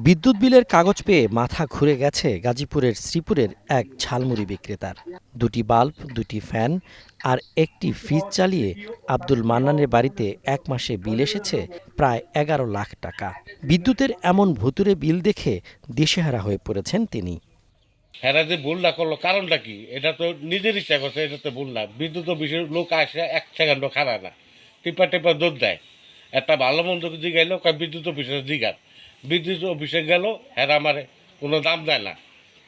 বিদ্যুৎ বিলের কাগজ পেয়ে মাথা ঘুরে গেছে গাজীপুরের শ্রীপুরের এক ঝালমুড়ি বিক্রেতার। ২টি বাল্ব, ২টি ফ্যান আর একটি ফ্রিজ চালিয়ে আব্দুল মান্নানের বাড়িতে এক মাসে বিল এসেছে প্রায় ১১ লাখ টাকা। বিদ্যুতের এমন ভুতুড়ে বিল দেখে দিশেহারা হয়ে পড়েছেন তিনি। এরা যে ভুলটা করলো কারণটা কি? এটা তো নিজের ইচ্ছা করছে, এটা তো ভুল না। বিদ্যুৎ অফিসের লোক আসে ১ সেকেন্ডও খারাপ না, টিপা টিপা দৌড় দেয়। একটা ভালো মন্দ জিগাইলো বিদ্যুৎ অফিসে জিগার, বিদ্যুৎ অফিসে গেল, এরা আমার কোনো দাম দেয় না।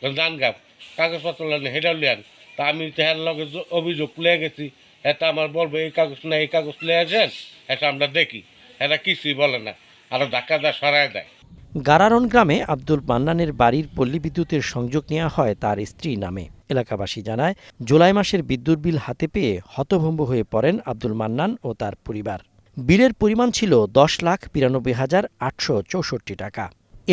জান গাপ কাগজপত্র নেন, হেডার লিয়ান। তা আমি তো হ্যার লগে অভিযোগ লিয়ে গেছি, এটা আমার বলবো এই কাগজ না এই কাগজ লিয়ে আসেন, এটা আমরা দেখি। এরা কিছুই বলে না, আরো ধাক্কা দেয়, সরায় দেয়। গারারন গ্রামে আব্দুল মান্নানের বাড়ির পল্লী বিদ্যুতের সংযোগ নেওয়া হয় তার স্ত্রীর নামে। এলাকাবাসী জানায়, জুলাই মাসের বিদ্যুৎ বিল হাতে পেয়ে হতভম্ব হয়ে পড়েন আব্দুল মান্নান ও তার পরিবার। বিলের পরিমাণ ছিল ১০,৯২,৮৬৪ টাকা।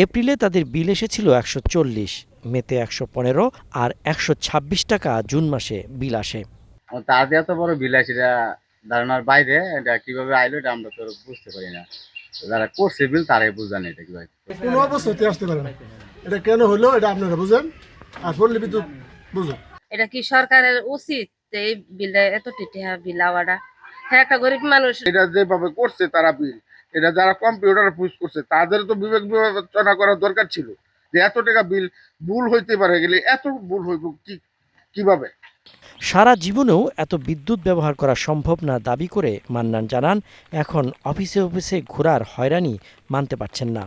এপ্রিলে তাদের বিল এসেছিল ১৪০, মেতে ১১৫ আর ১২৬ টাকা জুন মাসে বিল আসে। তার যে এত বড় বিল আসে এটা ধারণার বাইরে। এটা কিভাবে আইলো এটা আমরা তো বুঝতে পারি না। যারা করছে বিল তারাই বুঝান এটা কিভাবে। কোনো অবস্থাতে আসতে পারে না। এটা কেন হলো এটা আপনারা বুঝেন, আর পল্লী বিদ্যুৎ বুঝুন। এটা কি সরকারের উচিত এই বিলে এত টিটিহা বিল আওয়াটা? হ্যাঁ, একটা গরিব মানুষ। এটা যেভাবে করছে তারা বিল, এটা যারা কম্পিউটার পুশ করছে তাদের তো বিবেক বিবেচনা করার দরকার ছিল যে এত টাকা বিল ভুল হইতে পারে, গেলে এত ভুল হইব কিভাবে? সারা জীবনেও এত বিদ্যুৎ ব্যবহার করা সম্ভব না দাবি করে মান্নান জানান, এখন অফিসে অফিসে ঘোরার হয়রানি মানতে পারছেন না।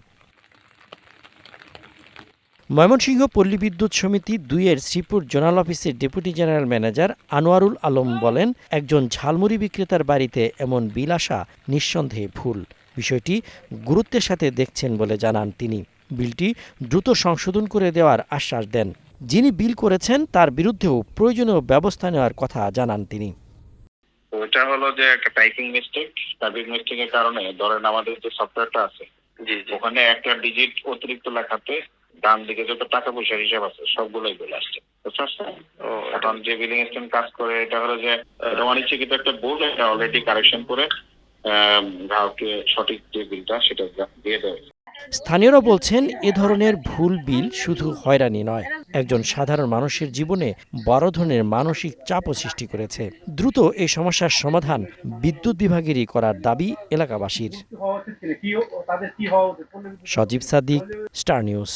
ময়মনসিংহ পল্লী বিদ্যুৎ সমিতি ২-এর শ্রীপুর জোনাল অফিসের deputy general manager Anwarul Alam বলেন, একজন ঝালমুড়ি বিক্রেতার বাড়িতে এমন বিল আসা নিঃসন্দেহে ভুল। বিষয়টি গুরুত্বের সাথে দেখছেন বলে জানান তিনি। বিলটি দ্রুত সংশোধন করে দেওয়ার আশ্বাস দেন। যিনি বিল করেছেন তার বিরুদ্ধেও প্রয়োজনীয় ব্যবস্থা নেওয়ার কথা জানান তিনি। ওটা হলো যে একটা টাইপিং মিস্টেক, টাইপিং মিস্টেকের কারণে ধরেন আমাদের যে সফটওয়্যারটা আছে ওখানে একটা ডিজিট অতিরিক্ত লেখাতে ডান দিকে যত টাকা পয়সার হিসাব আছে সবগুলোই বলে আসছে। এখন যে বিলিং সিস্টেম কাজ করে এটা হলো যে এটা অনিচ্ছাকৃত একটা ভুল, এটা অলরেডি কারেকশন করে গ্রাহককে সঠিক যে বিলটা সেটা দিয়ে দেওয়া। স্থানীয়রা বলছেন, এ ধরনের ভুল বিল শুধু হয়রানি নয়, একজন সাধারণ মানুষের জীবনে বড় ধরনের মানসিক চাপও সৃষ্টি করেছে। দ্রুত এই সমস্যার সমাধান বিদ্যুৎ বিভাগেরই করার দাবি এলাকাবাসীর। সজীব সাদিক, স্টার নিউজ।